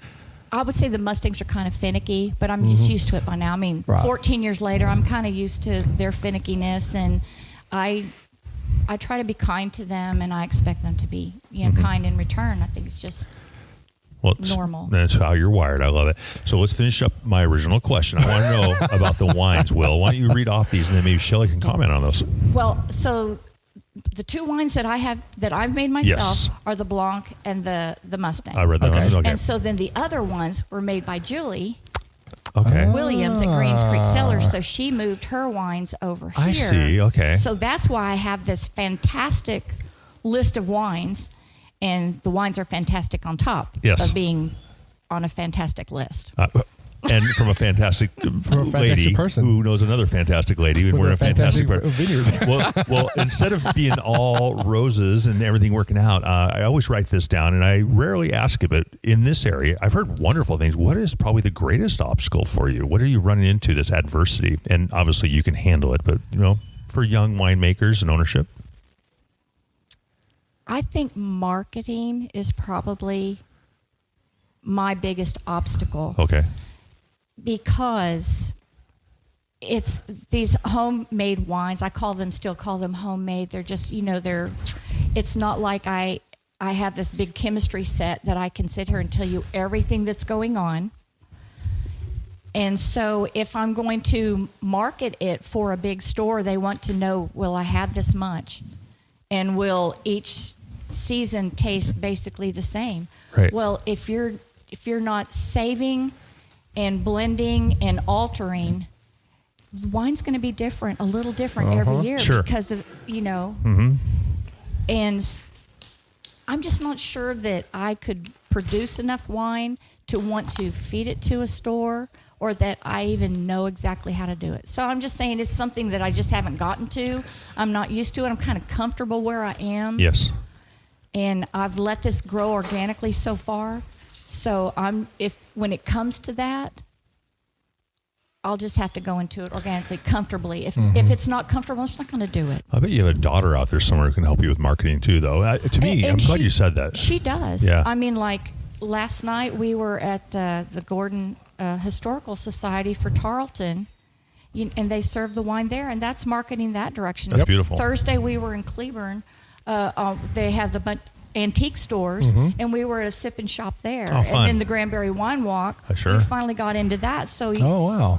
I would say the Mustangs are kind of finicky, but I'm just used to it by now. I mean, 14 years later, I'm kind of used to their finickiness, and I try to be kind to them, and I expect them to be, kind in return. I think it's just normal. That's how you're wired. I love it. So let's finish up my original question. I want to know about the wines, Will. Why don't you read off these, and then maybe Shelly can comment on those. Well, so the two wines that I've made myself are the Blanc and the Mustang. I read that. Okay. And so then the other ones were made by Julie Williams at Greens Creek Cellars. So she moved her wines over here. I see. Okay. So that's why I have this fantastic list of wines, and the wines are fantastic on top of being on a fantastic list. And from a fantastic lady person who knows another fantastic lady, and we're a fantastic vineyard. well, instead of being all roses and everything working out, I always write this down, and I rarely ask it, but in this area, I've heard wonderful things. What is probably the greatest obstacle for you? What are you running into, this adversity? And obviously you can handle it, but, for young winemakers and ownership? I think marketing is probably my biggest obstacle. Okay. Because it's these homemade wines. I still call them homemade. They're just, it's not like I have this big chemistry set that I can sit here and tell you everything that's going on. And so if I'm going to market it for a big store, they want to know, will I have this much? And will each season taste basically the same? Right. Well, if you're not saving and blending and altering, wine's going to be different, a little different every year because of, and I'm just not sure that I could produce enough wine to want to feed it to a store, or that I even know exactly how to do it. So I'm just saying it's something that I just haven't gotten to. I'm not used to it. I'm kind of comfortable where I am. Yes. And I've let this grow organically so far. So when it comes to that, I'll just have to go into it organically, comfortably. If it's not comfortable, I'm just not going to do it. I bet you have a daughter out there somewhere who can help you with marketing too, though. To me, I'm glad you said that. She does. Yeah. I mean, like last night we were at the Gordon Historical Society for Tarleton, and they serve the wine there, and that's marketing that direction. That's beautiful. Thursday we were in Cleburne. They have the antique stores, and we were at a sip and shop there. Oh, fun. And then the Granberry Wine Walk. Sure. We finally got into that. So oh wow!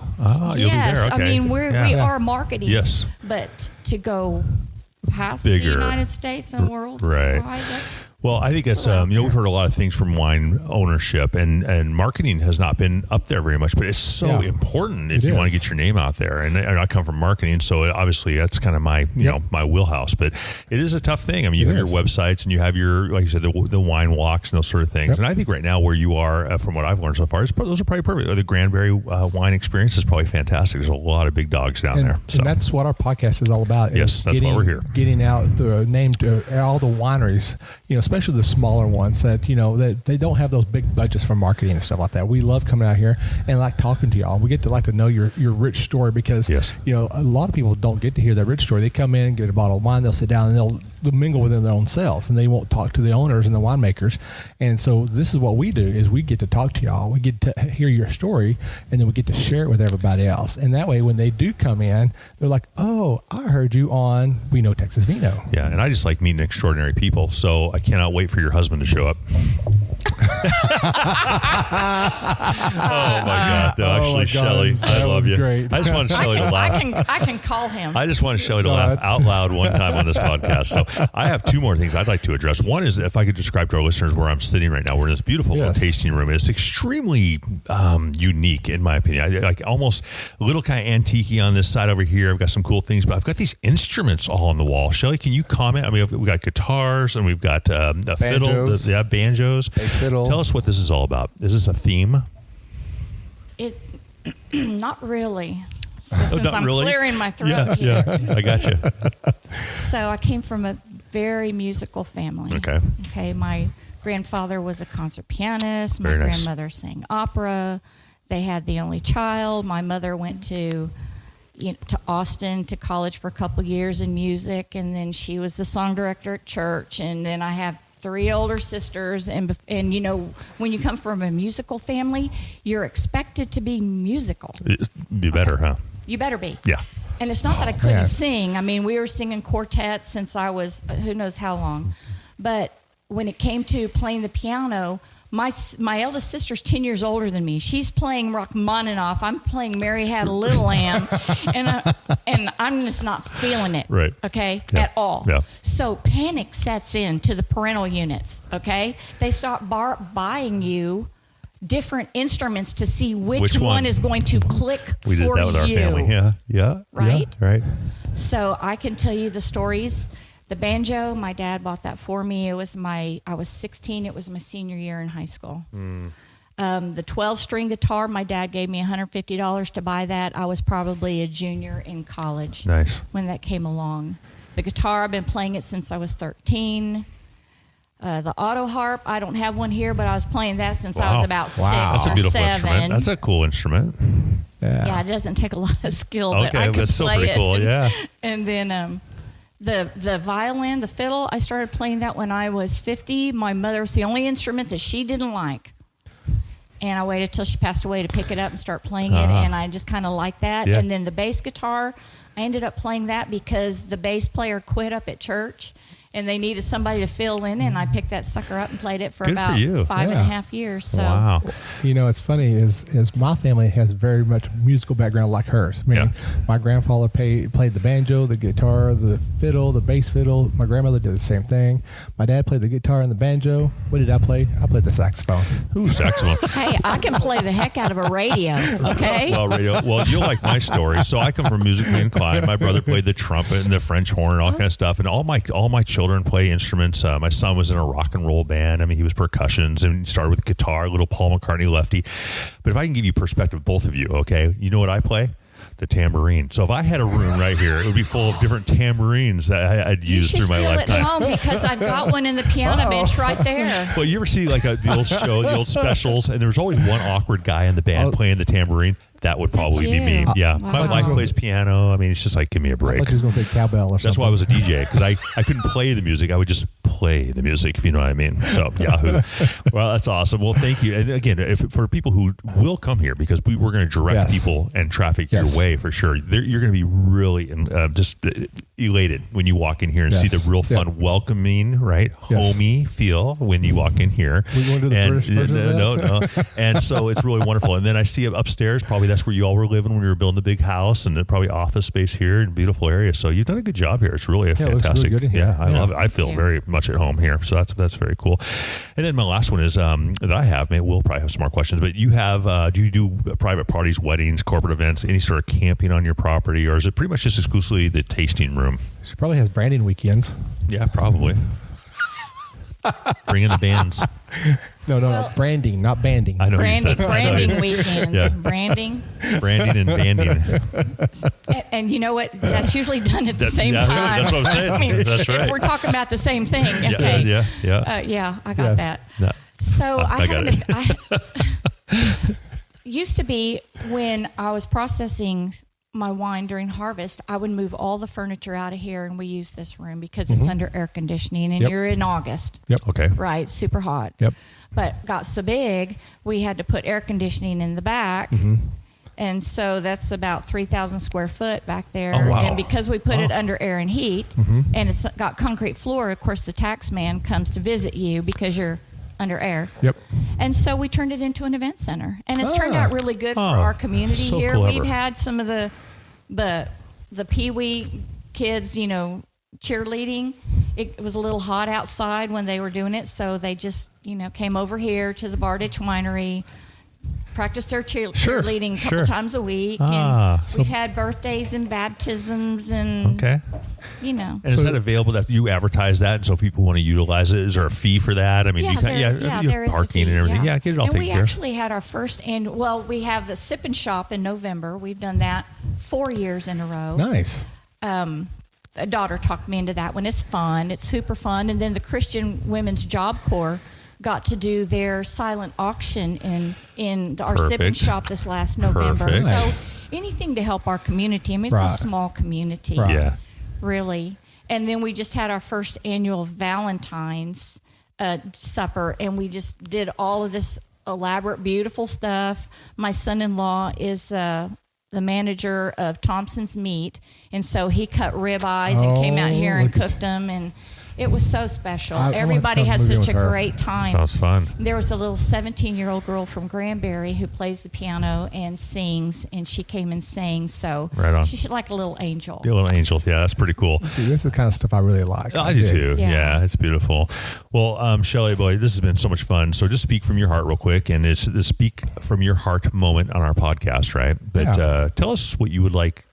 You'll be there. Okay. I mean we are marketing. Yes. But to go past Bigger. the United States and world, Right. Well, I think it's we've heard a lot of things from wine ownership, and marketing has not been up there very much, but it's so important if you want to get your name out there. And I come from marketing, so obviously that's kind of my my wheelhouse. But it is a tough thing. I mean, you have your websites and you have your, like you said, the wine walks and those sort of things. And I think right now where you are, from what I've learned so far, those are probably perfect. The Granberry wine experience is probably fantastic. There's a lot of big dogs down there. So. And that's what our podcast is all about. Yes, that's why we're here. Getting out the name to all the wineries, especially the smaller ones that that they don't have those big budgets for marketing and stuff like that. We love coming out here and like talking to y'all. We get to like to know your rich story because a lot of people don't get to hear that rich story. They come in and get a bottle of wine, they'll sit down and they'll mingle within their own selves, and they won't talk to the owners and the winemakers. And so this is what we do: is we get to talk to y'all, we get to hear your story, and then we get to share it with everybody else. And that way, when they do come in, they're like, "Oh, I heard you on We Know Texas Vino." Yeah, and I just like meeting extraordinary people, so I cannot wait for your husband to show up. Oh my God! No, actually, Shelly, I love you. Great. I just want Shelly to laugh. I can call him. I just want Shelly to laugh out loud one time on this podcast. So I have two more things I'd like to address. One is, if I could describe to our listeners where I'm sitting right now. We're in this beautiful little tasting room. It's extremely unique, in my opinion. I like almost a little kind of antique-y on this side over here. I've got some cool things, but I've got these instruments all on the wall. Shelly, can you comment? I mean, we've got guitars and we've got a fiddle, banjos, bass fiddle. Tell us what this is all about. Is this a theme? Not really. So since not I'm really? clearing my throat here. Yeah, I got you. So I came from a very musical family. Okay. My grandfather was a concert pianist. My grandmother sang opera. They had the only child. My mother went to Austin to college for a couple years in music, and then she was the song director at church. And then I have 3 older sisters, and when you come from a musical family, you're expected to be musical. Be better, huh? You better be. Yeah. And it's not that I couldn't sing. I mean, we were singing quartets since I was who knows how long. But when it came to playing the piano, my eldest sister's 10 years older than me. She's playing Rachmaninoff. I'm playing Mary Had a Little Lamb, and I'm just not feeling it. Right. Okay. Yeah. At all. Yeah. So panic sets in to the parental units. Okay. They start buying you different instruments to see which one is going to click for you. We did that with our family. Yeah. Right. Yeah, right. So I can tell you the stories. The banjo, my dad bought that for me. I was 16. It was my senior year in high school. The 12-string guitar, my dad gave me $150 to buy that. I was probably a junior in college when that came along. The guitar, I've been playing it since I was 13. The auto harp, I don't have one here, but I was playing that since I was about 6 That's a or beautiful 7. instrument. That's a cool instrument. Yeah, it doesn't take a lot of skill, but I could that's still play pretty it. cool. Yeah. And then the violin, the fiddle, I started playing that when I was 50. My mother was the only instrument that she didn't like. And I waited till she passed away to pick it up and start playing it, and I just kind of liked that. Yeah. And then the bass guitar, I ended up playing that because the bass player quit up at church, and they needed somebody to fill in, and I picked that sucker up and played it for Good about for you. 5.5 years. So. Wow. You know, it's funny is my family has very much musical background like hers. I mean, my grandfather played the banjo, the guitar, the fiddle, the bass fiddle. My grandmother did the same thing. My dad played the guitar and the banjo. What did I play? I played the saxophone. Ooh, saxophone. Hey, I can play the heck out of a radio, okay? Well, you'll like my story. So I come from musically inclined. My brother played the trumpet and the French horn and all kind of stuff. And all my children play instruments. My son was in a rock and roll band. I mean, he was percussions and he started with guitar, little Paul McCartney lefty. But if I can give you perspective, both of you, okay, you know what I play? The tambourine. So if I had a room right here, it would be full of different tambourines that I'd use through my lifetime. You should feel at home because I've got one in the piano bench right there. Well, you ever see like the old show, the old specials, and there's always one awkward guy in the band playing the tambourine? That would probably be me. Yeah. Wow. My wife plays piano. I mean, it's just like, give me a break. I thought you was going to say cowbell or something. That's why I was a DJ, because I couldn't play the music. I would just play the music, if you know what I mean. So, Yahoo. Well, that's awesome. Well, thank you. And again, for people who will come here, because we're going to direct people and traffic your way for sure. You're going to be really just elated when you walk in here and see the real fun, welcoming, right, homey feel when you walk in here. We going to the British version of that? No. And so it's really wonderful. And then I see upstairs, probably that's where you all were living when you were building the big house, and then probably office space here in a beautiful area. So you've done a good job here. It's really fantastic. It looks really good in here. I love it. I feel very much at home here. So that's very cool. And then my last one is that I have, maybe we'll probably have some more questions, but you have, do you do private parties, weddings, corporate events, any sort of camping on your property, or is it pretty much just exclusively the tasting room? She probably has branding weekends. Yeah, probably. Bring in the bands. No, branding, not banding. I know branding weekends. Yeah. Branding and banding. And you know what? That's usually done at the same time. That's what I'm saying. I mean, that's right. If we're talking about the same thing, okay? Yeah. I got that. No. So I got it. Used to be when I was processing my wine during harvest, I would move all the furniture out of here, and we use this room because it's under air conditioning, and you're in August. Yep. Okay. Right, super hot. Yep. But got so big, we had to put air conditioning in the back. And so that's about 3,000 square foot back there. Oh, wow. And because we put it under air and heat, and it's got concrete floor, of course, the tax man comes to visit you because you're under air. Yep. And so we turned it into an event center. And it's turned out really good for our community so here. clever. We've had some of the Pee-wee kids, cheerleading. It was a little hot outside when they were doing it, so they just, came over here to the Barditch Winery, practiced their cheerleading a couple times a week. And we've had birthdays and baptisms and, And is that available that you advertise that, and so people want to utilize it? Is there a fee for that? I mean, you have parking and everything. Yeah, get it all taken care of. We actually had our first we have the Sip and Shop in November. We've done that 4 years in a row. Nice. A daughter talked me into that one. It's fun. It's super fun. And then the Christian Women's Job Corps got to do their silent auction in our Sip and Shop this last November. Perfect. So anything to help our community. I mean, it's a small community. Right. Yeah. Really. And then we just had our first annual Valentine's supper, and we just did all of this elaborate, beautiful stuff. My son-in-law is the manager of Thompson's Meat, and so he cut ribeyes and came out here and cooked them, and it was so special. Everybody had such a great time. Sounds fun. There was a little 17-year-old girl from Granbury who plays the piano and sings, and she came and sang. So right on. she's like a little angel. A little angel. Yeah, that's pretty cool. See, this is the kind of stuff I really like. I do too. Yeah, it's beautiful. Well, Shelly, boy, this has been so much fun. So just speak from your heart real quick, and it's the speak from your heart moment on our podcast, right? But tell us what you would like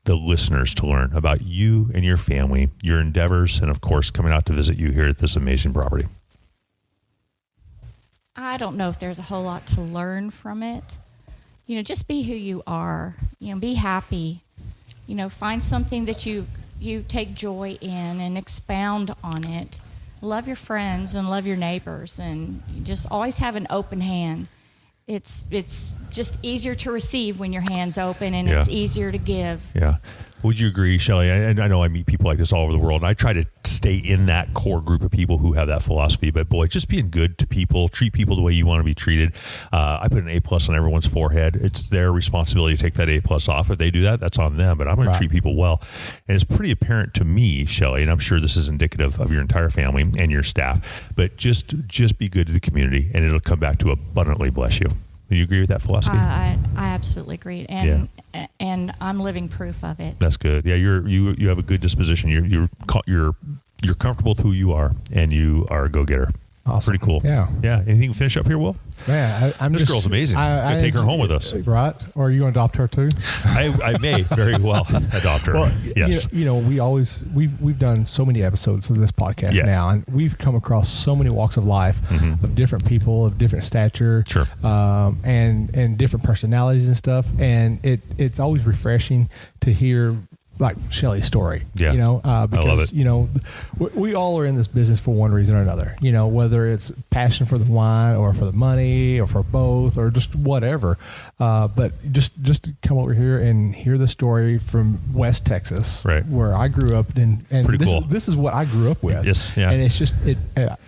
the listeners to learn about you and your family, your endeavors, and of course, coming out to visit you here at this amazing property. I don't know if there's a whole lot to learn from it. Just be who you are. Be happy. Find something that you take joy in and expound on it. Love your friends and love your neighbors, and just always have an open hand. It's just easier to receive when your hand's open, and it's easier to give. Yeah. Would you agree, Shelly? And I know I meet people like this all over the world, and I try to stay in that core group of people who have that philosophy. But boy, just being good to people, treat people the way you want to be treated. I put an A+ on everyone's forehead. It's their responsibility to take that A+ off. If they do that, that's on them. But I'm going to treat people well. And it's pretty apparent to me, Shelly, and I'm sure this is indicative of your entire family and your staff, but just be good to the community, and it'll come back to abundantly bless you. Do you agree with that philosophy? I absolutely agree, and I'm living proof of it. That's good. Yeah, you have a good disposition. You're comfortable with who you are, and you are a go-getter. Awesome. Pretty cool. Yeah. Anything to finish up here, Will? Man, this girl's amazing. I take her home with us, right? Or are you going to adopt her too? I may very well adopt her. Well, yes. We've done so many episodes of this podcast now, and we've come across so many walks of life of different people of different stature, and different personalities and stuff. And it's always refreshing to hear like Shelly's story, because, I love it. We all are in this business for one reason or another, whether it's passion for the wine or for the money or for both or just whatever. But just to come over here and hear the story from West Texas, where I grew up, and this is what I grew up with. Yes, yeah. And it's just, it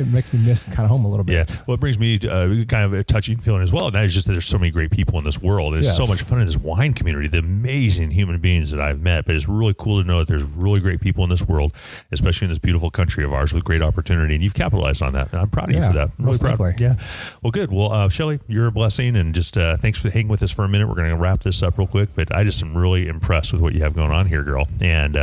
makes me miss kind of home a little bit. Yeah. Well, it brings me to kind of a touching feeling as well. And that is just that there's so many great people in this world. It's so much fun in this wine community, the amazing human beings that I've met. But it's really cool to know that there's really great people in this world, especially in this beautiful country of ours with great opportunity. And you've capitalized on that. And I'm proud of you for that. I'm really proud. Definitely. Yeah. Well, good. Well, Shelly, you're a blessing. And just thanks for hanging with us for a minute. We're going to wrap this up real quick. But I just am really impressed with what you have going on here, girl. And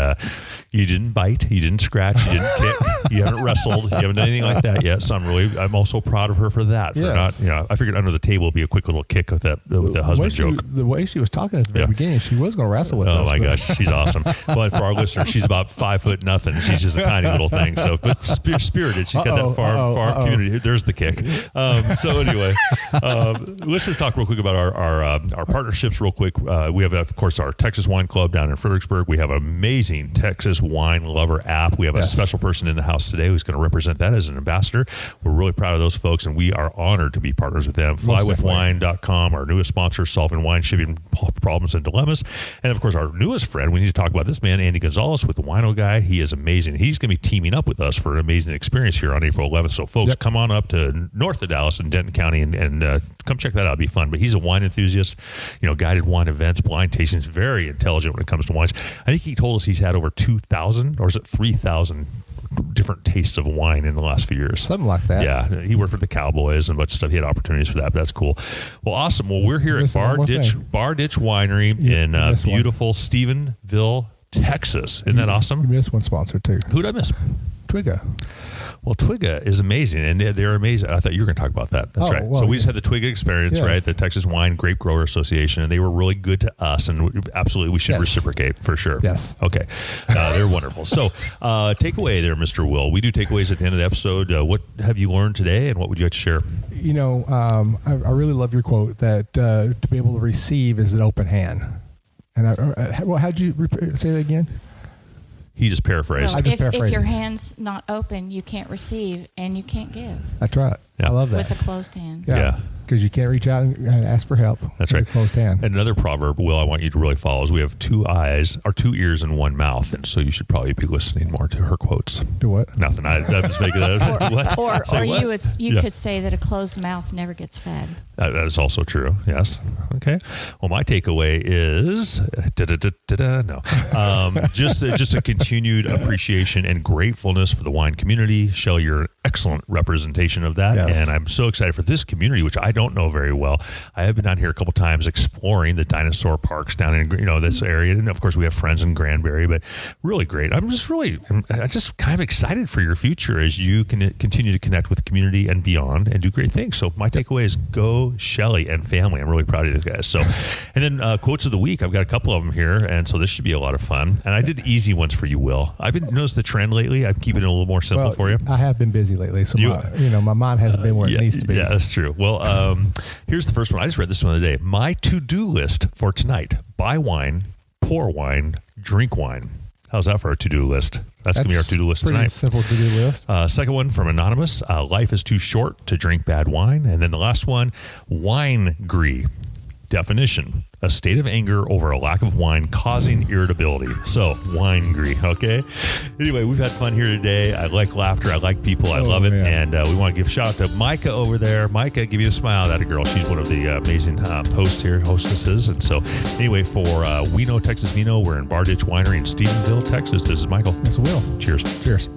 you didn't bite. You didn't scratch. You didn't kick. You haven't wrestled. You haven't done anything like that yet. So I'm also proud of her for that. For not, I figured under the table would be a quick little kick with that with the husband joke. The way she was talking at the very beginning, she was going to wrestle with us. Oh my gosh, she's awesome. But for our listeners, she's about 5'0". She's just a tiny little thing. So, but spirited. She's got that far community. There's the kick. So anyway, let's just talk real quick about our partnerships real quick. We have, of course, our Texas Wine Club down in Fredericksburg. We have an amazing Texas Wine Lover app. We have a special person in the house today who's going to represent that as an ambassador. We're really proud of those folks, and we are honored to be partners with them. Flywithwine.com, our newest sponsor, solving wine shipping problems and dilemmas. And of course, our newest friend, we need to talk about this man, Andy Gonzalez with the Wino Guy. He is amazing. He's going to be teaming up with us for an amazing experience here on April 11th. So folks, come on up to north of Dallas in Denton County and come check that out. It'll be fun. But he's a wine enthusiast, guided wine events, blind tastings, very intelligent when it comes to wines. I think he told us he's had over 2,000 or is it 3,000 different tastes of wine in the last few years. Something like that. Yeah. He worked for the Cowboys and a bunch of stuff. He had opportunities for that. But that's cool. Well, awesome. Well, we're here at Bar Ditch Winery in beautiful Stephenville, Texas. Isn't that awesome? You missed one sponsor too. Who'd I miss? Twigga. Well, Twigga is amazing, and they're amazing. I thought you were going to talk about that. That's right. Well, so we just had the Twigga experience, right? The Texas Wine Grape Grower Association, and they were really good to us, and absolutely we should reciprocate for sure. Yes. Okay. They're wonderful. So takeaway there, Mr. Will. We do takeaways at the end of the episode. What have you learned today, and what would you like to share? I really love your quote that to be able to receive is an open hand. And how'd you say that again? He just paraphrased. No, if your hand's not open, you can't receive and you can't give. That's right. Yeah. I love that. With a closed hand. Yeah. Because you can't reach out and ask for help. That's right. Closed hand. And another proverb, Will, I want you to really follow is we have 2 eyes or 2 ears and 1 mouth. And so you should probably be listening more to her quotes. Do what? Nothing. I'm just making that. Or you could say that a closed mouth never gets fed. That is also true. Yes. Okay. Well, my takeaway is just a continued appreciation and gratefulness for the wine community. Shelly, you're an excellent representation of that. Yes. And I'm so excited for this community, which I don't know very well. I have been down here a couple times exploring the dinosaur parks down in this area, and of course we have friends in Granbury. But really great. I'm just kind of excited for your future as you can continue to connect with the community and beyond and do great things. So my takeaway is go Shelly and family. I'm really proud of you guys. So, and then quotes of the week. I've got a couple of them here, and so this should be a lot of fun. And I did easy ones for you, Will. I've been noticed the trend lately. I'm keeping it a little more simple for you. I have been busy lately, so my mind hasn't been where it needs to be. Yeah, that's true. Well, here's the first one. I just read this one the other day. My to-do list for tonight: buy wine, pour wine, drink wine. How's that for a to-do list? That's going to be our to-do list tonight. Simple to-do list. Second one from Anonymous. Life is too short to drink bad wine. And then the last one, WInery. Definition: a state of anger over a lack of wine causing irritability. So, WInery, okay? Anyway, we've had fun here today. I like laughter. I like people. I love it. And we want to give a shout out to Micah over there. Micah, give you a smile. That a girl. She's one of the amazing hostesses. And so, anyway, for We Know Texas Vino, we're in Bar Ditch Winery in Stephenville, Texas. This is Michael. This is Will. Cheers. Cheers.